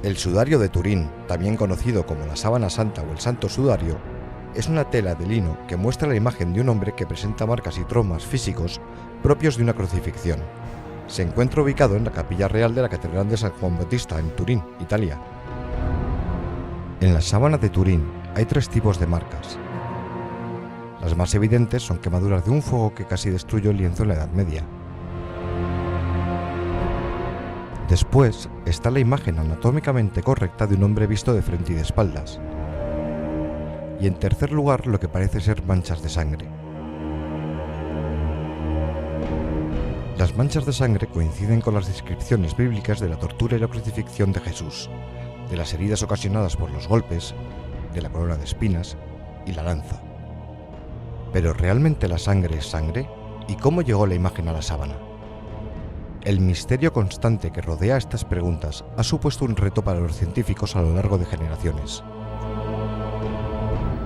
El sudario de Turín, también conocido como la sábana santa o el santo sudario, es una tela de lino que muestra la imagen de un hombre que presenta marcas y traumas físicos propios de una crucifixión. Se encuentra ubicado en la capilla real de la Catedral de San Juan Bautista, en Turín, Italia. En la sábana de Turín hay 3 tipos de marcas. Las más evidentes son quemaduras de un fuego que casi destruyó el lienzo en la Edad Media. Después está la imagen anatómicamente correcta de un hombre visto de frente y de espaldas. Y en tercer lugar, lo que parece ser manchas de sangre. Las manchas de sangre coinciden con las descripciones bíblicas de la tortura y la crucifixión de Jesús, de las heridas ocasionadas por los golpes, de la corona de espinas y la lanza. ¿Pero realmente la sangre es sangre? ¿Y cómo llegó la imagen a la sábana? El misterio constante que rodea estas preguntas ha supuesto un reto para los científicos a lo largo de generaciones.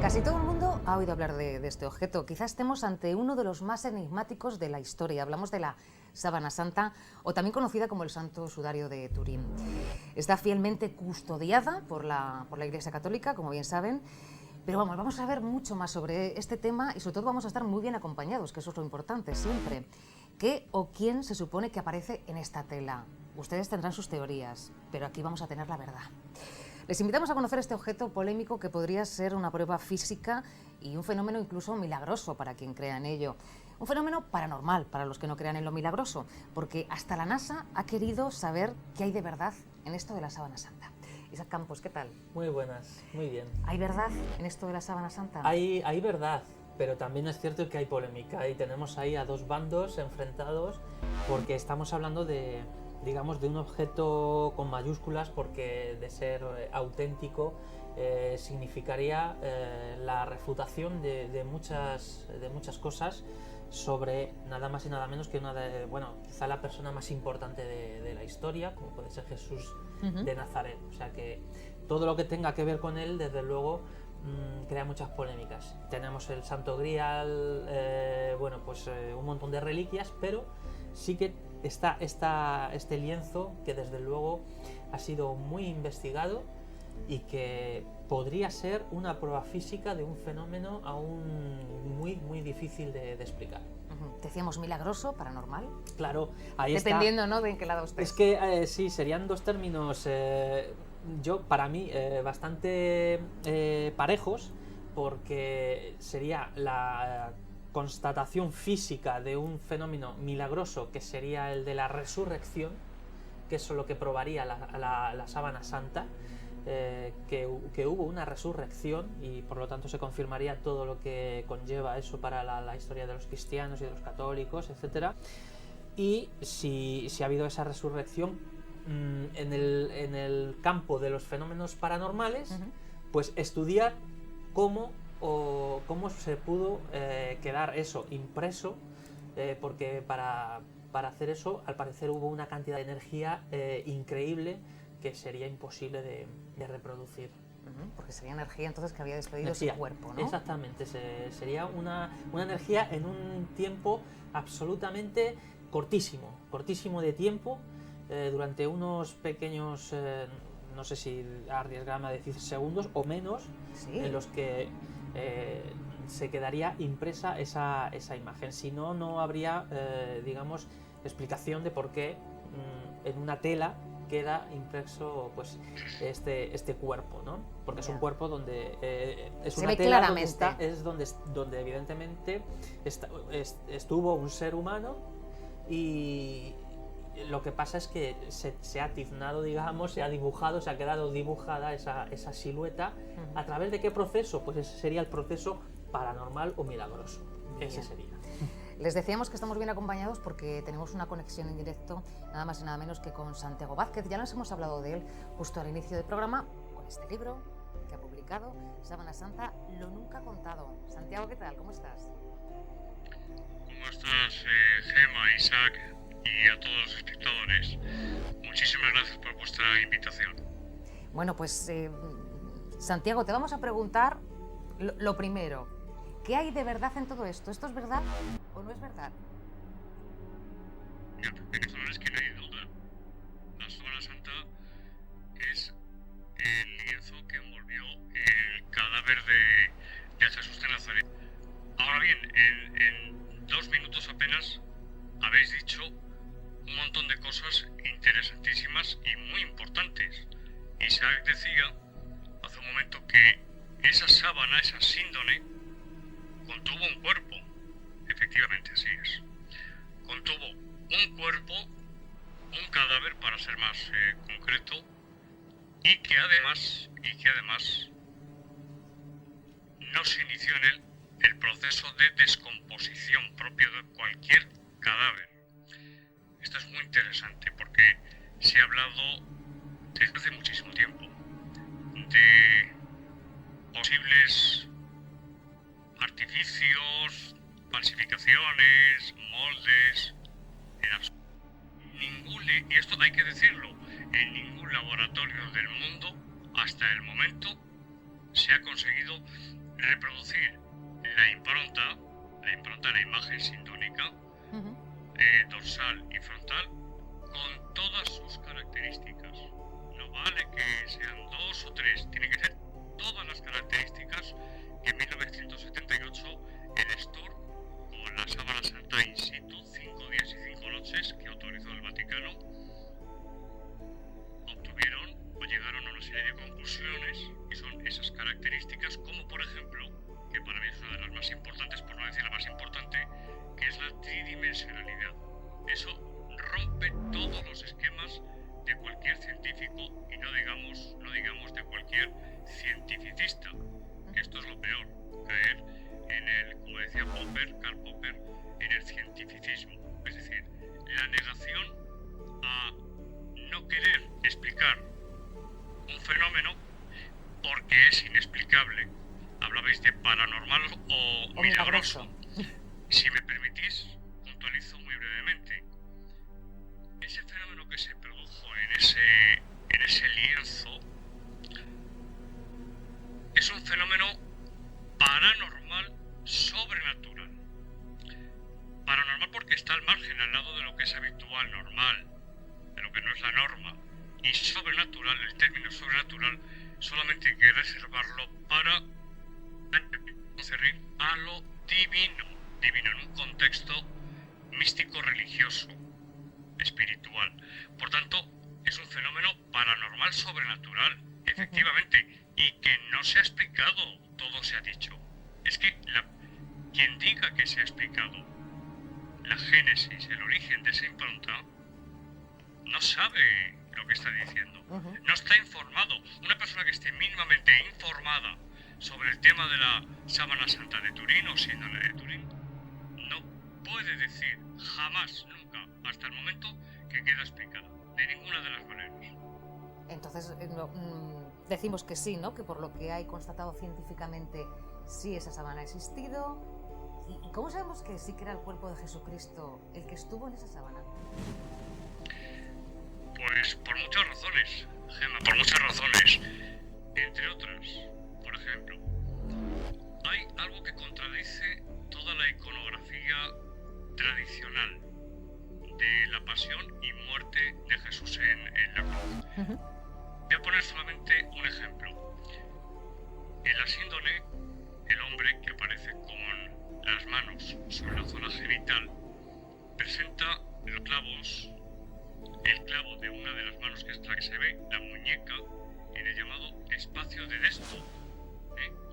Casi todo el mundo ha oído hablar de este objeto. Quizás estemos ante uno de los más enigmáticos de la historia. Hablamos de la sábana santa, o también conocida como el santo sudario de Turín. Está fielmente custodiada por la Iglesia Católica, como bien saben. Pero vamos a ver mucho más sobre este tema y sobre todo vamos a estar muy bien acompañados, que eso es lo importante siempre. ¿Qué o quién se supone que aparece en esta tela? Ustedes tendrán sus teorías, pero aquí vamos a tener la verdad. Les invitamos a conocer este objeto polémico que podría ser una prueba física y un fenómeno incluso milagroso para quien crea en ello. Un fenómeno paranormal para los que no crean en lo milagroso, porque hasta la NASA ha querido saber qué hay de verdad en esto de la sábana santa. Isaac Campos, ¿qué tal? Muy buenas, muy bien. ¿Hay verdad en esto de la sábana santa? Hay verdad, pero también es cierto que hay polémica y tenemos ahí a 2 bandos enfrentados porque estamos hablando de, digamos, de un objeto con mayúsculas, porque de ser auténtico significaría la refutación de muchas cosas sobre nada más y nada menos que quizá la persona más importante de la historia, como puede ser Jesús de Nazaret. O sea que todo lo que tenga que ver con él, desde luego, crea muchas polémicas. Tenemos el Santo Grial, un montón de reliquias, pero sí que está este lienzo que desde luego ha sido muy investigado y que podría ser una prueba física de un fenómeno aún muy difícil de explicar. Decíamos milagroso, paranormal. Claro, ahí dependiendo, está. ¿no?, de en qué lado estés. Es que sí, serían 2 términos para mí bastante parejos, porque sería la constatación física de un fenómeno milagroso, que sería el de la resurrección, que es lo que probaría la sábana santa, que hubo una resurrección y por lo tanto se confirmaría todo lo que conlleva eso para la historia de los cristianos y de los católicos, etcétera. Y si ha habido esa resurrección en el campo de los fenómenos paranormales, pues estudiar cómo se pudo quedar eso impreso, porque para hacer eso, al parecer, hubo una cantidad de energía increíble que sería imposible de reproducir. Porque sería energía entonces que había despedido ese cuerpo, ¿no? Exactamente, sería una energía en un tiempo absolutamente cortísimo de tiempo, durante unos pequeños, no sé si arriesgarme a decir segundos o menos, ¿sí?, en los que se quedaría impresa esa imagen. Si no, no habría, digamos, explicación de por qué en una tela queda impreso pues este cuerpo, ¿no? Porque es un cuerpo donde es una tela donde evidentemente estuvo un ser humano, y lo que pasa es que se ha tiznado, digamos, se ha dibujado, se ha quedado dibujada esa silueta. ¿A través de qué proceso? Pues ese sería el proceso paranormal o milagroso. Ese sería. Les decíamos que estamos bien acompañados porque tenemos una conexión en directo, nada más y nada menos que con Santiago Vázquez. Ya nos hemos hablado de él justo al inicio del programa, con este libro que ha publicado, Sábana Santa, lo nunca contado. Santiago, ¿qué tal? ¿Cómo estás? ¿Cómo estás, Gemma, Isaac y a todos los espectadores? Muchísimas gracias por vuestra invitación. Bueno, pues Santiago, te vamos a preguntar lo primero. ¿Qué hay de verdad en todo esto? ¿Esto es verdad o no es verdad? Mira, es que no hay duda. La Sábana Santa es Popper de Jesús de Nazaret. Ahora bien, en 2 minutos apenas habéis dicho un montón de cosas interesantísimas y muy importantes. Isaac decía hace un momento que esa sábana, esa síndone, contuvo un cuerpo. Efectivamente, así es. Contuvo un cuerpo, un cadáver, para ser más concreto, y que además no se inició en él el proceso de descomposición propio de cualquier cadáver. Esto es muy interesante porque se ha hablado desde hace muchísimo tiempo de posibles artificios, falsificaciones, moldes. Y esto hay que decirlo, en ningún laboratorio del mundo hasta el momento se ha conseguido reproducir la impronta, la imagen sindónica, dorsal y frontal, con todas sus características. No vale que sean 2 o 3, tiene que ser todas las características que en 1978 el STUR, con la sábana santa in situ, 5 días y 5 noches, que autorizó el Vaticano, obtuvieron o llegaron a una serie de conclusiones, y son esas características, como por ejemplo, que para mí es una de las más importantes, por no decir la más importante, que es la tridimensionalidad. Eso rompe todos los esquemas de cualquier científico, y no digamos de cualquier cientificista. Esto es lo peor, caer en el, como decía Karl Popper, en el cientificismo. Es decir, la negación a no querer explicar un fenómeno porque es inexplicable. Hablabais de paranormal o milagroso. Si me permitís, puntualizo muy brevemente. Ese fenómeno que se produjo en ese lienzo es un fenómeno paranormal sobrenatural. Paranormal porque está al margen, al lado de lo que es habitual, normal, de lo que no es la norma. Y sobrenatural, el término sobrenatural, solamente hay que reservarlo para concernir a lo divino en un contexto místico, religioso, espiritual. Por tanto, es un fenómeno paranormal sobrenatural, efectivamente, y que no se ha explicado, todo se ha dicho. Es que quien diga que se ha explicado la génesis, el origen de esa impronta, no sabe lo que está diciendo, no está informado. Una persona que esté mínimamente informada sobre el tema de la sábana santa de Turín o síndone de Turín, no puede decir jamás, nunca, hasta el momento, que queda explicada, de ninguna de las maneras. Entonces, decimos que sí, ¿no? Que por lo que hay constatado científicamente, sí esa sábana ha existido. ¿Y cómo sabemos que sí que era el cuerpo de Jesucristo el que estuvo en esa sábana? Pues por muchas razones, Gemma, por muchas razones. Entre otras, por ejemplo, hay algo que contradice toda la iconografía tradicional de la pasión y muerte de Jesús en la cruz. Voy a poner solamente un ejemplo. En la síndone, el hombre que aparece con las manos sobre la zona genital presenta los clavos, el clavo de una de las manos, que es la que se ve, la muñeca, en el llamado espacio de Desto,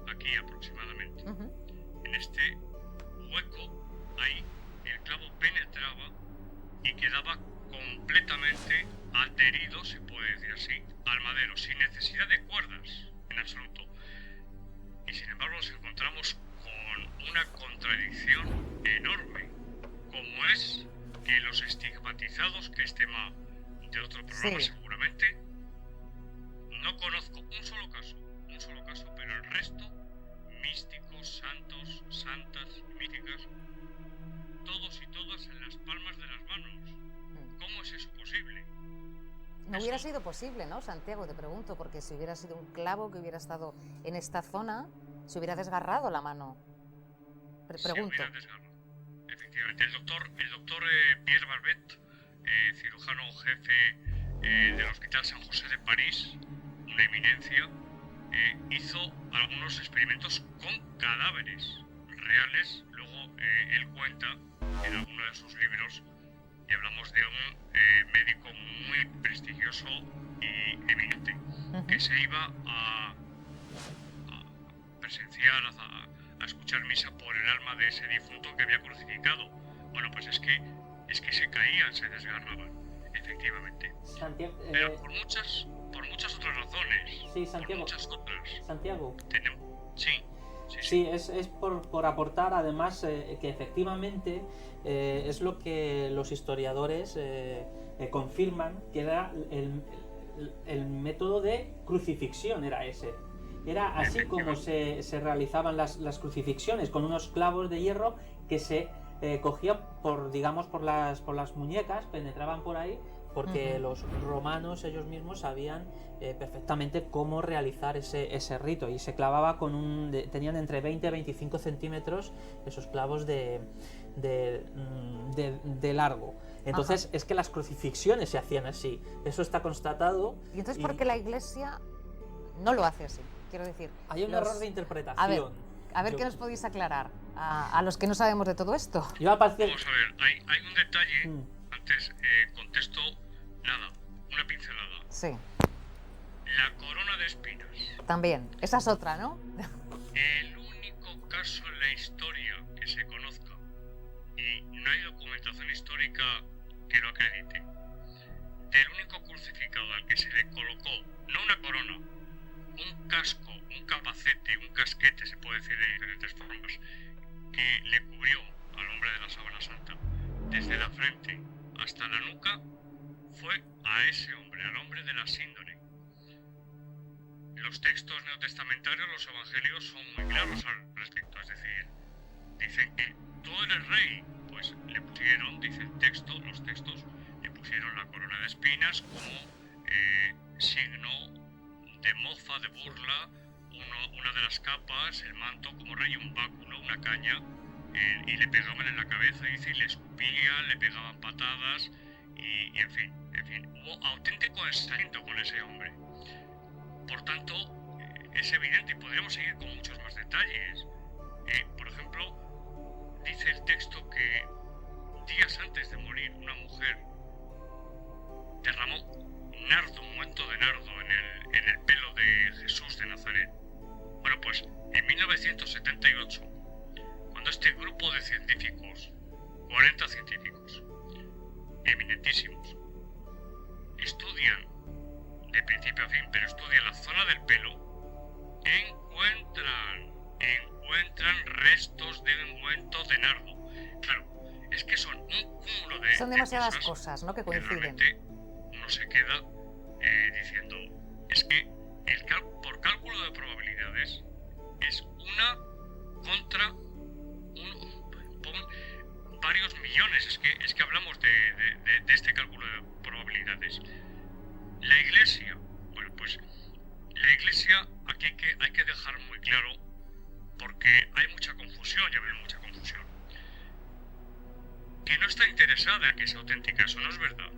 aquí aproximadamente. En este hueco, ahí, el clavo penetraba y quedaba completamente adherido, se puede decir así, al madero, sin necesidad de cuerdas en absoluto. Y sin embargo nos encontramos con una contradicción enorme, como es que los estigmatizados, que es tema de otro programa seguramente, no conozco un solo caso, pero el resto, místicos, santos, santas, místicas, todos y todas en las palmas de las manos. ¿Cómo es eso posible? No hubiera sido posible, ¿no, Santiago? Te pregunto, porque si hubiera sido un clavo que hubiera estado en esta zona, se hubiera desgarrado la mano. Pregunto. Se hubiera desgarrado. Efectivamente, el doctor Pierre Barbet, cirujano jefe del Hospital San José de París, una eminencia, hizo algunos experimentos con cadáveres reales. Luego él cuenta en alguno de sus libros, y hablamos de un médico muy prestigioso y eminente, que se iba a presenciar, a escuchar misa por el alma de ese difunto que había crucificado. Bueno, pues es que se caían, se desgarraban, efectivamente. Santiago, Pero por muchas otras razones. Sí, Santiago. Por muchas otras. Santiago. Sí, es por aportar además que efectivamente es lo que los historiadores confirman, que era el método de crucifixión, era ese. Era así como se realizaban las crucifixiones, con unos clavos de hierro que se cogían por las muñecas, penetraban por ahí, porque los romanos ellos mismos sabían perfectamente cómo realizar ese rito, y se clavaba tenían entre 20 y 25 centímetros esos clavos de largo. Entonces es que las crucifixiones se hacían así, eso está constatado. ¿Y entonces por qué la Iglesia no lo hace así? Quiero decir, hay un error de interpretación. A ver qué nos podéis aclarar a los que no sabemos de todo esto. Vamos a ver, hay un detalle. Antes contesto una pincelada. Sí. La corona de espinas. También, esa es otra, ¿no? El único caso en la historia que se conozca, y no hay documentación histórica que lo acredite, del único crucificado al que se le colocó, no una corona, un casco, un capacete, un casquete, se puede decir de diferentes formas, que le cubrió al hombre de la sábana santa desde la frente hasta la nuca, fue a ese hombre, al hombre de la síndone. Los textos neotestamentarios, los evangelios, son muy claros al respecto, es decir, dicen que tú eres rey, pues le pusieron, dice el texto, los textos, le pusieron la corona de espinas como signo de mofa, de burla, una de las capas, el manto como rey, un báculo, una caña, y le pegaban en la cabeza, dice, y le escupían, le pegaban patadas, y en fin, hubo auténtico desaliento con ese hombre. Por tanto, es evidente, y podríamos seguir con muchos más detalles. Por ejemplo, dice el texto que días antes de morir una mujer derramó nardo, un ungüento de nardo en el pelo de Jesús de Nazaret. Bueno, pues en 1978, cuando este grupo de científicos, 40 científicos, eminentísimos, estudian de principio a fin, pero estudian la zona del pelo, encuentran restos de ungüento de nardo. Claro, es que son un cúmulo de son demasiadas cosas, ¿no?, que coinciden. Que uno se queda diciendo, es que por cálculo de probabilidades es una contra varios millones. Es que hablamos de este cálculo de probabilidades. La Iglesia, bueno, pues la Iglesia aquí hay que dejar muy claro, porque hay mucha confusión, ya ven, mucha confusión, que no está interesada en que sea auténtica. Eso no es verdad.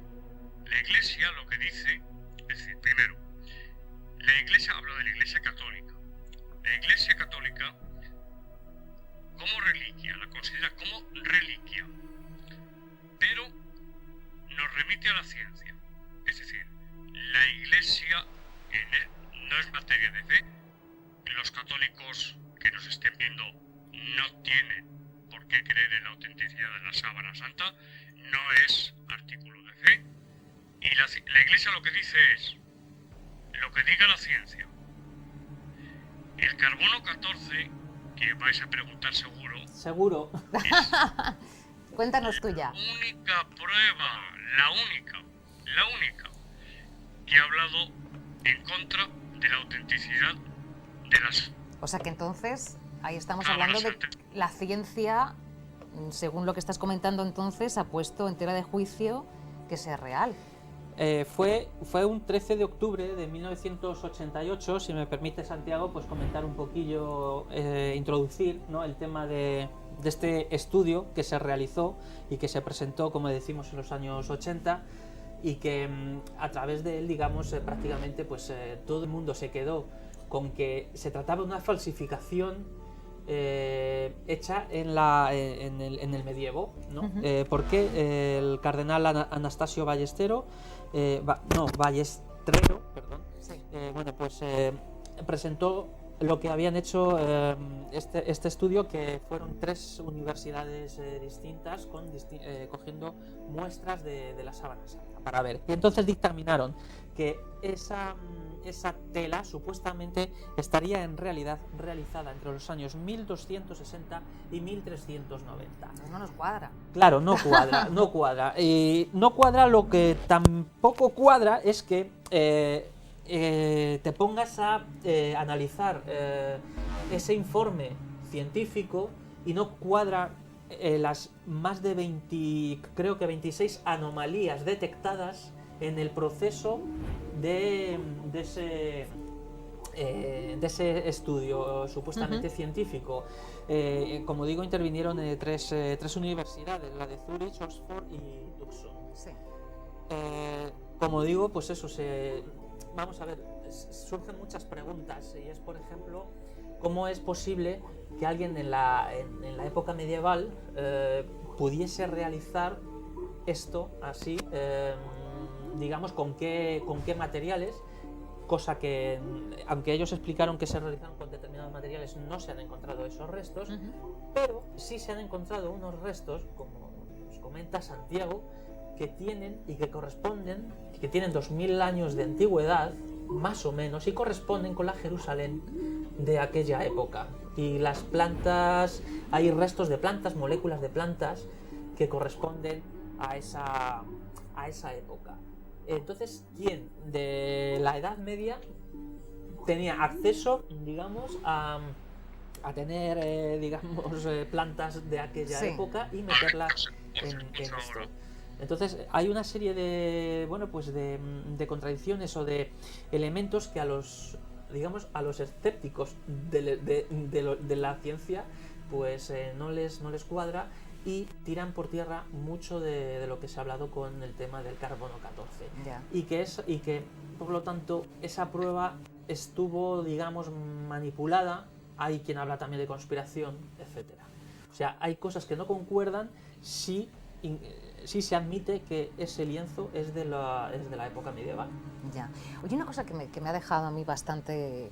La Iglesia lo que dice, es decir, primero, la Iglesia, hablo de la Iglesia Católica. La Iglesia Católica, como reliquia, la considera como reliquia, pero nos remite a la ciencia. Es decir, la Iglesia no es materia de fe. Los católicos que nos estén viendo no tienen por qué creer en la autenticidad de la sábana santa, no es artículo de fe. Y la Iglesia lo que dice es lo que diga la ciencia. El carbono 14, que vais a preguntar seguro, Cuéntanos tú ya. La única prueba, la única que ha hablado en contra de la autenticidad de las... O sea que entonces ahí estamos hablando de la ciencia, según lo que estás comentando entonces, ha puesto en tela de juicio que sea real. Fue un 13 de octubre de 1988, si me permite, Santiago, pues comentar un poquillo, introducir, ¿no?, el tema de este estudio que se realizó y que se presentó, como decimos, en los años 80, y que a través de él, digamos, prácticamente pues todo el mundo se quedó con que se trataba de una falsificación hecha en el medievo, ¿no? Porque el cardenal Anastasio Ballestrero, Sí. bueno, pues presentó lo que habían hecho este estudio, que fueron 3 universidades distintas cogiendo muestras de la sábana santa para ver. Y entonces dictaminaron que esa tela supuestamente estaría en realidad realizada entre los años 1260 y 1390. No nos cuadra. Claro, no cuadra, no cuadra. Y no cuadra. Lo que tampoco cuadra es que te pongas a analizar ese informe científico y no cuadra las más de 26 anomalías detectadas en el proceso de ese estudio supuestamente científico. Como digo, intervinieron 3 universidades, la de Zurich, Oxford y Tucson. Sí. Como digo, pues eso, vamos a ver, surgen muchas preguntas, y es, por ejemplo, ¿cómo es posible que alguien en la época medieval pudiese realizar esto así, digamos, con qué materiales? Cosa que, aunque ellos explicaron que se realizaron con determinados materiales, no se han encontrado esos restos, pero sí se han encontrado unos restos, como nos comenta Santiago, que tienen y que corresponden, que tienen 2000 años de antigüedad, más o menos, y corresponden con la Jerusalén de aquella época. Y las plantas, hay restos de plantas, moléculas de plantas, que corresponden a esa época. Entonces, ¿quién de la Edad Media tenía acceso, digamos, a tener, plantas de aquella época y meterlas en esto? Entonces, hay una serie de, de contradicciones o de elementos que a los escépticos de la ciencia, pues no les cuadra, y tiran por tierra mucho de lo que se ha hablado con el tema del carbono 14. Ya. Y que por lo tanto esa prueba estuvo, digamos, manipulada. Hay quien habla también de conspiración, etcétera. O sea, hay cosas que no concuerdan si se admite que ese lienzo es de la época medieval. Ya. Oye, una cosa que me ha dejado a mí bastante...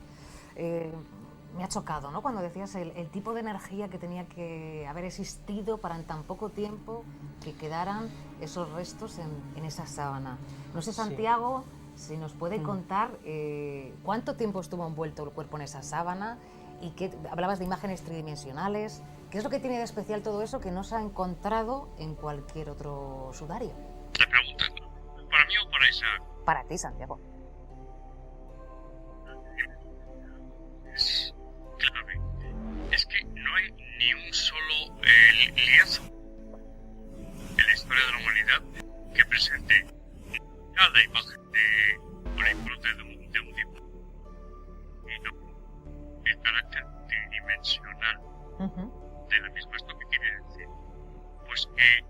me ha chocado, ¿no? Cuando decías el tipo de energía que tenía que haber existido para en tan poco tiempo que quedaran esos restos en esa sábana. No sé, Santiago, si nos puede contar cuánto tiempo estuvo envuelto el cuerpo en esa sábana, y hablabas de imágenes tridimensionales. ¿Qué es lo que tiene de especial todo eso que no se ha encontrado en cualquier otro sudario? ¿La pregunta es para mí o para Isaac? Para ti, Santiago. Clave. Es que no hay ni un solo lienzo en la historia de la humanidad que presente cada imagen o la impronta de un tipo, y no el carácter tridimensional de la misma. ¿Esto qué quiere decir? Pues que,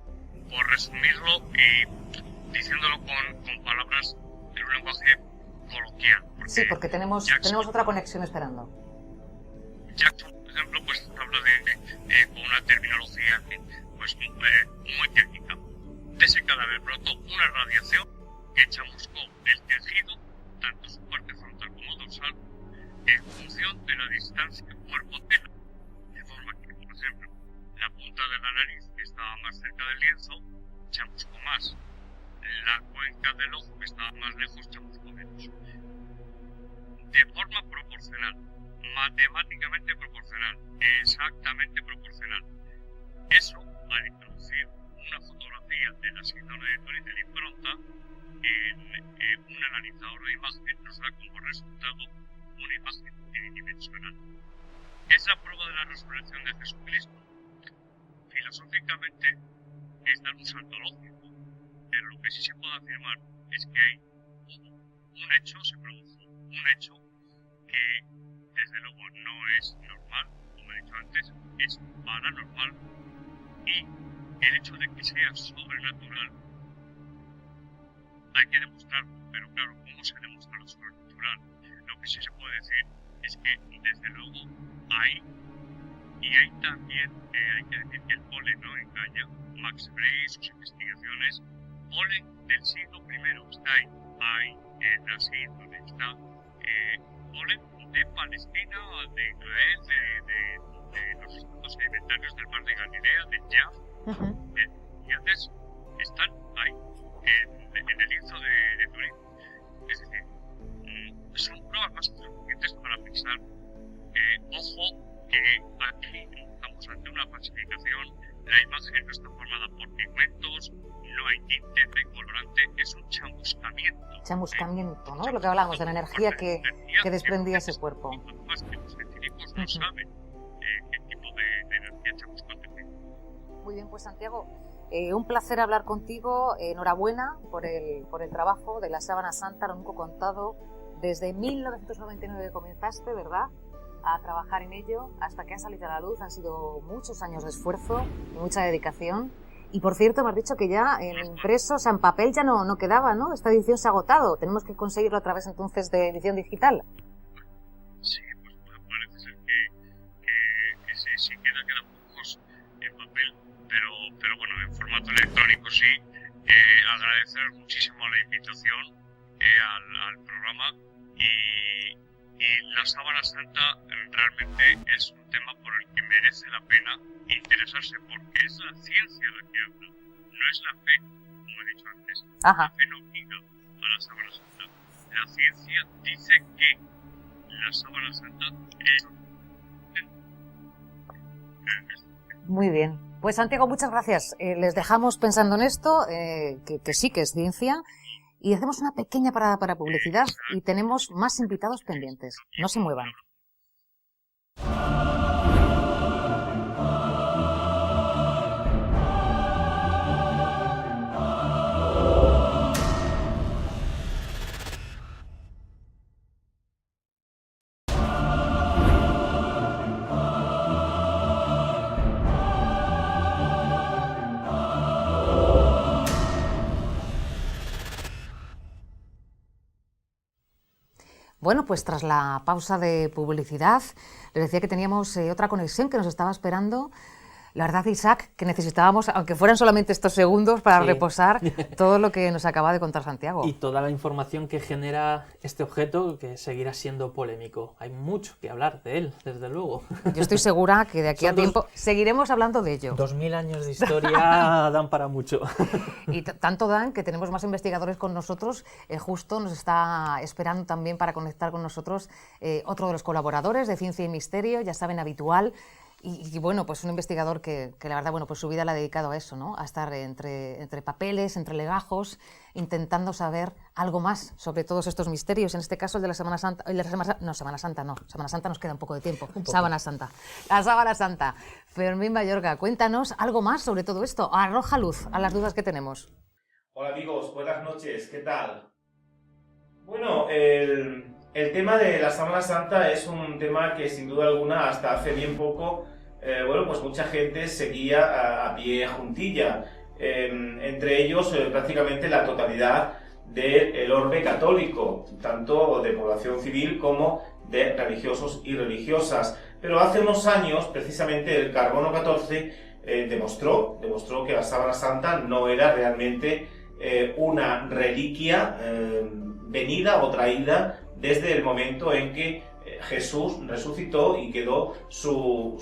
por resumirlo y diciéndolo con palabras de un lenguaje coloquial. Porque tenemos otra conexión esperando. Jackson, por ejemplo, pues habla con una terminología pues muy técnica. De ese cadáver brotó una radiación que chamuscó el tejido, tanto su parte frontal como dorsal, en función de la distancia cuerpo-tela. De forma que, por ejemplo, la punta de la nariz, que estaba más cerca del lienzo, chamuscó más. La cuenca del ojo, que estaba más lejos, chamuscó menos. De forma proporcional, matemáticamente proporcional, exactamente proporcional. Eso, al introducir una fotografía de la síndrome de Turing de la impronta en un analizador de imagen, nos da como resultado una imagen tridimensional. Es la prueba de la resurrección de Jesucristo. Filosóficamente es dar un salto lógico, pero lo que sí se puede afirmar es que hay un hecho, se produjo un hecho que desde luego no es normal, como he dicho antes, es paranormal, y el hecho de que sea sobrenatural hay que demostrarlo, pero claro, ¿cómo se demuestra lo sobrenatural? Lo que sí se puede decir es que desde luego hay, y hay también, hay que decir que el polen no engaña. Max Frey y sus investigaciones, polen del siglo I está ahí, hay en Brasil, donde está polen de Palestina, de Israel, de los estados sedimentarios del mar de Galilea, de Jaf, y antes están ahí, en el lienzo de Turín. Es decir, son pruebas más suficientes para pensar, ojo, que aquí estamos ante una falsificación, la imagen no está formada por pigmentos, no hay tinte de colorante, es un chamuscamiento. Chamuscamiento, ¿no? Lo que hablábamos de la energía que desprendía ese cuerpo. Más que los científicos no saben qué tipo de energía chamuscante tiene. Muy bien, pues Santiago, un placer hablar contigo, enhorabuena por el trabajo de la Sábana Santa, lo nunca contado. Desde 1999 comenzaste, ¿verdad?, a trabajar en ello hasta que ha salido a la luz. Han sido muchos años de esfuerzo y mucha dedicación. Y por cierto, me has dicho que ya en impreso, o sea, en papel ya no quedaba, ¿no? Esta edición se ha agotado. Tenemos que conseguirlo a través entonces de edición digital. Sí, pues parece ser que sí quedan pocos en papel, pero bueno, en formato electrónico sí. Agradecer muchísimo la invitación al programa y la Sábana Santa realmente es un tema por el que merece la pena interesarse, porque es la ciencia la que habla, no es la fe, como he dicho antes. Ajá. La fe no obliga a la Sábana Santa. La ciencia dice que la Sábana Santa es... Muy bien. Pues Santiago, muchas gracias. Les dejamos pensando en esto, que sí que es ciencia. Y hacemos una pequeña parada para publicidad y tenemos más invitados pendientes. No se muevan. Bueno, pues tras la pausa de publicidad, les decía que teníamos otra conexión que nos estaba esperando. La verdad, Isaac, que necesitábamos, aunque fueran solamente estos segundos, para reposar todo lo que nos acaba de contar Santiago. Y toda la información que genera este objeto, que seguirá siendo polémico. Hay mucho que hablar de él, desde luego. Yo estoy segura que de aquí a tiempo seguiremos hablando de ello. 2000 años de historia dan para mucho. Y tanto dan que tenemos más investigadores con nosotros. Justo nos está esperando también para conectar con nosotros otro de los colaboradores de Ciencia y Misterio, ya saben, habitual. Y bueno, pues un investigador que la verdad, bueno, pues su vida la ha dedicado a eso, ¿no? A estar entre papeles, entre legajos, intentando saber algo más sobre todos estos misterios. En este caso, el de la Semana Santa. Semana Santa nos queda un poco de tiempo. Sábana Santa. La Sábana Santa. Fermín Mayorga, cuéntanos algo más sobre todo esto. Arroja luz a las dudas que tenemos. Hola amigos, buenas noches, ¿qué tal? Bueno, el tema de la Sábana Santa es un tema que sin duda alguna hasta hace bien poco, bueno, pues mucha gente seguía a pie juntilla, entre ellos prácticamente la totalidad del orbe católico, tanto de población civil como de religiosos y religiosas. Pero hace unos años, precisamente el Carbono 14 demostró que la Sábana Santa no era realmente una reliquia venida o traída desde el momento en que Jesús resucitó y quedó su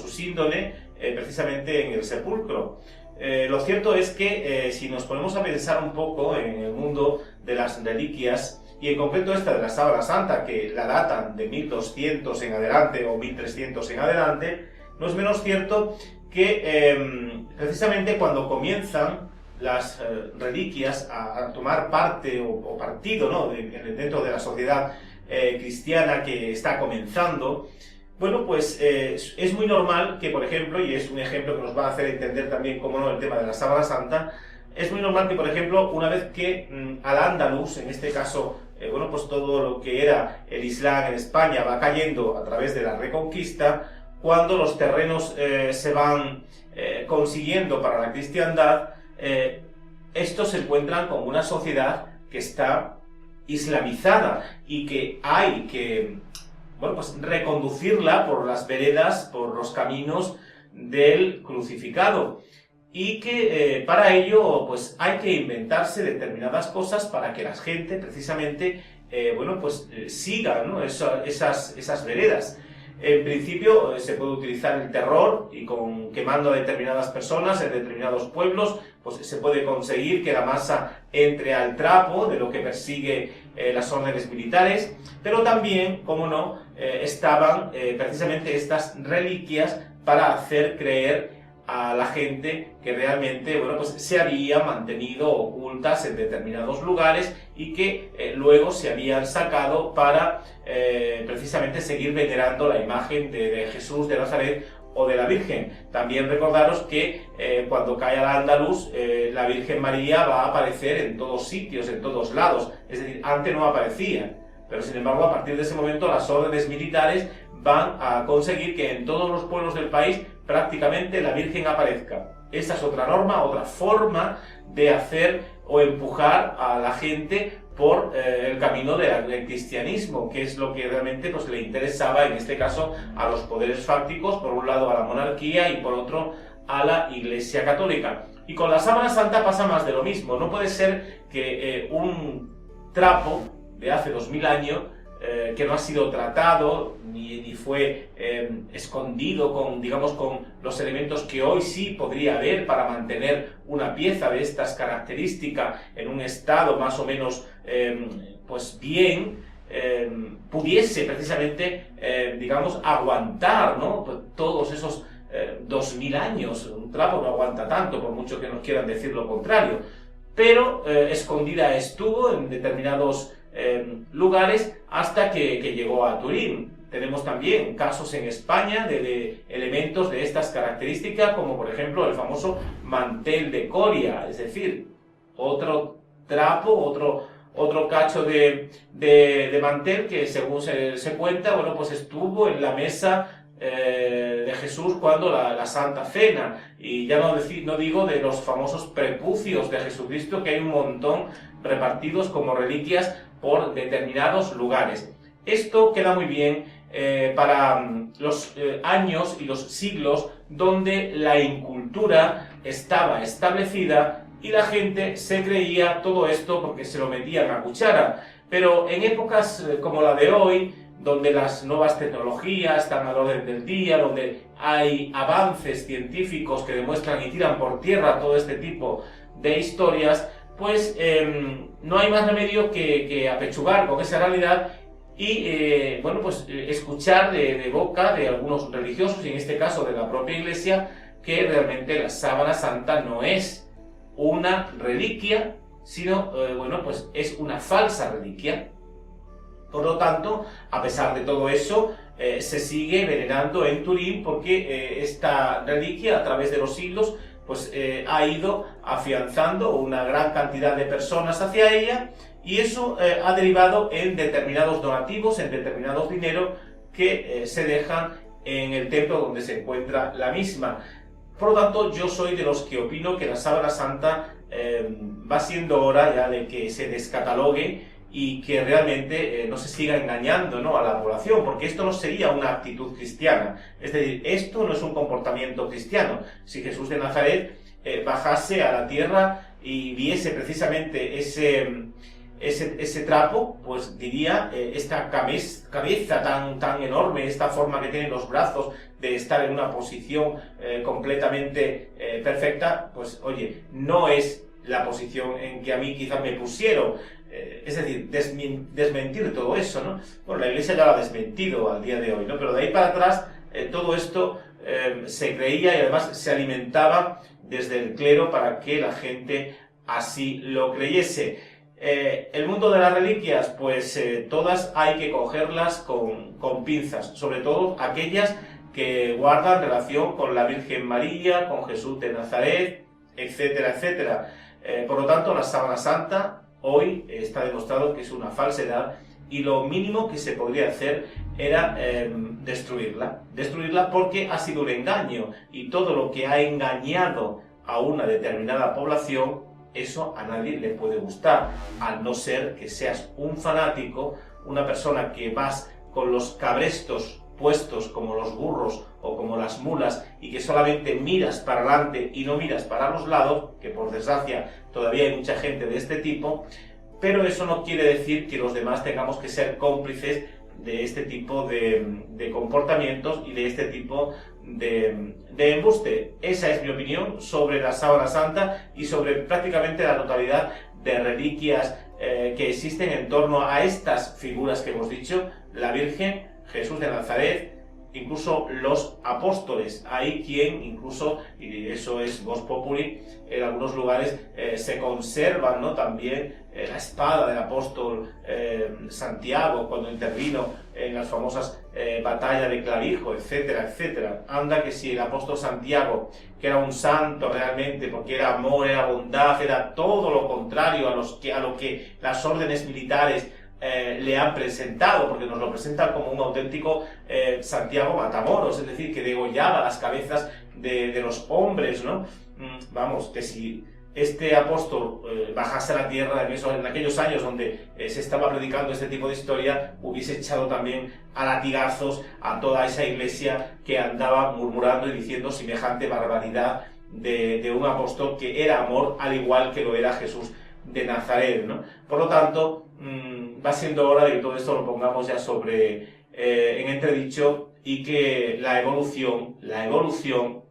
síndone precisamente en el sepulcro. Lo cierto es que si nos ponemos a pensar un poco en el mundo de las reliquias, y en concreto esta de la Sábana Santa, que la datan de 1200 en adelante o 1300 en adelante, no es menos cierto que precisamente cuando comienzan las reliquias a tomar parte o partido, ¿no?, dentro de la sociedad cristiana que está comenzando, bueno, pues es muy normal que, por ejemplo, y es un ejemplo que nos va a hacer entender también, cómo no, el tema de la Sábana Santa, es muy normal que, por ejemplo, una vez que Al-Ándalus, en este caso, bueno, pues todo lo que era el Islam en España va cayendo a través de la Reconquista, cuando los terrenos se van consiguiendo para la cristiandad, estos se encuentran con una sociedad que está islamizada y que hay que bueno, pues reconducirla por las veredas, por los caminos del crucificado. Y que para ello pues hay que inventarse determinadas cosas para que la gente precisamente bueno, pues siga, ¿no?, esas veredas. En principio se puede utilizar el terror y quemando a determinadas personas en determinados pueblos, pues se puede conseguir que la masa entre al trapo de lo que persigue las órdenes militares, pero también, como no, estaban precisamente estas reliquias para hacer creer a la gente que realmente, bueno, pues se habían mantenido ocultas en determinados lugares y que luego se habían sacado para precisamente seguir venerando la imagen de Jesús de Nazaret o de la Virgen. También recordaros que cuando cae Al-Ándalus, la Virgen María va a aparecer en todos sitios, en todos lados, es decir, antes no aparecía, pero sin embargo a partir de ese momento las órdenes militares van a conseguir que en todos los pueblos del país prácticamente la Virgen aparezca. Esa es otra norma, otra forma de hacer o empujar a la gente por el camino del cristianismo, que es lo que realmente pues, le interesaba en este caso a los poderes fácticos, por un lado a la monarquía y por otro a la Iglesia Católica. Y con la sábana santa pasa más de lo mismo. No puede ser que un trapo de hace 2000 años que no ha sido tratado ni fue escondido con, digamos, con los elementos que hoy sí podría haber para mantener una pieza de estas características en un estado más o menos pues bien, pudiese precisamente digamos aguantar, ¿no?, pues todos esos 2000 años. Un trapo no aguanta tanto, por mucho que nos quieran decir lo contrario, pero escondida estuvo en determinados lugares hasta que llegó a Turín. Tenemos también casos en España de elementos de estas características, como por ejemplo el famoso mantel de Coria, es decir, otro trapo, otro cacho de mantel que según se cuenta, bueno, pues estuvo en la mesa de Jesús cuando la Santa Cena, y ya no digo de los famosos prepucios de Jesucristo, que hay un montón repartidos como reliquias por determinados lugares. Esto queda muy bien para los años y los siglos donde la incultura estaba establecida y la gente se creía todo esto porque se lo metían a cuchara. Pero en épocas como la de hoy, donde las nuevas tecnologías están al orden del día, donde hay avances científicos que demuestran y tiran por tierra todo este tipo de historias, pues no hay más remedio que apechugar con esa realidad y bueno, pues escuchar de boca de algunos religiosos, y en este caso de la propia Iglesia, que realmente la sábana santa no es una reliquia, sino bueno, pues es una falsa reliquia. Por lo tanto, a pesar de todo eso, se sigue venerando en Turín porque esta reliquia, a través de los siglos, pues ha ido afianzando una gran cantidad de personas hacia ella, y eso ha derivado en determinados donativos, en determinados dineros que se dejan en el templo donde se encuentra la misma. Por lo tanto, yo soy de los que opino que la sábana santa va siendo hora ya de que se descatalogue y que realmente no se siga engañando, ¿no?, a la población, porque esto no sería una actitud cristiana. Es decir, esto no es un comportamiento cristiano. Si Jesús de Nazaret bajase a la tierra y viese precisamente ese trapo, pues diría, esta cabeza tan enorme, esta forma que tienen los brazos de estar en una posición completamente perfecta, pues oye, no es la posición en que a mí quizás me pusieron. Es decir, desmentir todo eso, ¿no? Bueno, la Iglesia ya lo ha desmentido al día de hoy, ¿no? Pero de ahí para atrás todo esto se creía y además se alimentaba desde el clero para que la gente así lo creyese. El mundo de las reliquias, pues todas hay que cogerlas con pinzas, sobre todo aquellas que guardan relación con la Virgen María, con Jesús de Nazaret, etcétera, etcétera. Por lo tanto, la sábana santa hoy está demostrado que es una falsedad, y lo mínimo que se podría hacer era destruirla porque ha sido un engaño, y todo lo que ha engañado a una determinada población, eso a nadie le puede gustar, a no ser que seas un fanático, una persona que vas con los cabrestos puestos como los burros o como las mulas y que solamente miras para adelante y no miras para los lados, que por desgracia todavía hay mucha gente de este tipo, pero eso no quiere decir que los demás tengamos que ser cómplices de este tipo de comportamientos y de este tipo de embuste. Esa es mi opinión sobre la Sábana Santa y sobre prácticamente la totalidad de reliquias que existen en torno a estas figuras que hemos dicho, la Virgen, Jesús de Nazaret, incluso los apóstoles. Hay quien incluso, y eso es vox populi, en algunos lugares se conservan, ¿no?, también la espada del apóstol Santiago cuando intervino en las famosas batallas de Clavijo, etcétera, etcétera. Anda que si el apóstol Santiago, que era un santo realmente, porque era amor, era bondad, era todo lo contrario a lo que las órdenes militares le han presentado, porque nos lo presentan como un auténtico Santiago Matamoros, es decir, que degollaba las cabezas de los hombres, ¿no? Vamos, que si este apóstol bajase a la tierra en aquellos años donde se estaba predicando este tipo de historia, hubiese echado también a latigazos a toda esa iglesia que andaba murmurando y diciendo semejante barbaridad de un apóstol que era amor, al igual que lo era Jesús de Nazaret, ¿no? Por lo tanto, va siendo hora de que todo esto lo pongamos ya en entredicho y que la evolución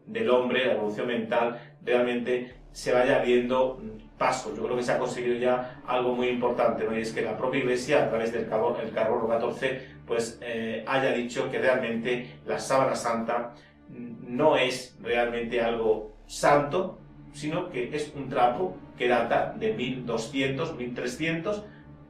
del hombre, la evolución mental, realmente se vaya viendo paso. Yo creo que se ha conseguido ya algo muy importante, ¿no? Y es que la propia Iglesia, a través del Carbono 14, pues haya dicho que realmente la Sábana Santa no es realmente algo santo, sino que es un trapo que data de 1200, 1300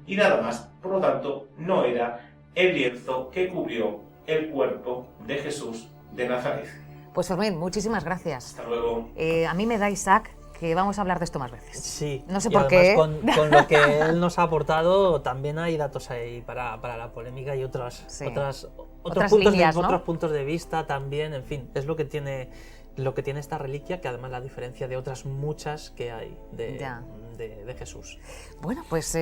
y nada más. Por lo tanto, no era el lienzo que cubrió el cuerpo de Jesús de Nazaret. Pues Fermín, muchísimas gracias. Hasta luego. A mí me da Isaac que vamos a hablar de esto más veces. Sí. No sé y por qué. Con lo que él nos ha aportado, también hay datos ahí para la polémica y otros puntos de vista también. En fin, es lo que tiene esta reliquia, que además la diferencia de otras muchas que hay de Jesús. Bueno, pues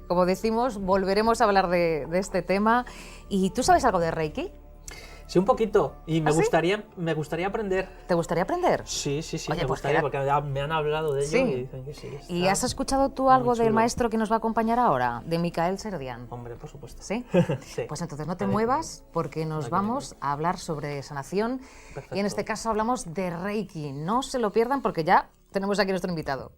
como decimos, volveremos a hablar de este tema. ¿Y tú sabes algo de Reiki? Sí, un poquito. Y me ¿Ah, sí? me gustaría aprender. ¿Te gustaría aprender? Sí, Oye, me pues gustaría, porque me han hablado de ello Sí. y dicen que sí. ¿Y has escuchado tú algo muy del chulo. maestro que nos va a acompañar ahora, de Micael Serdián? Hombre, por supuesto. ¿Sí? Sí. Pues entonces no te Vale. muevas, porque nos Vale. vamos a hablar sobre sanación. Perfecto. Y en este caso hablamos de Reiki. No se lo pierdan, porque ya tenemos aquí a nuestro invitado.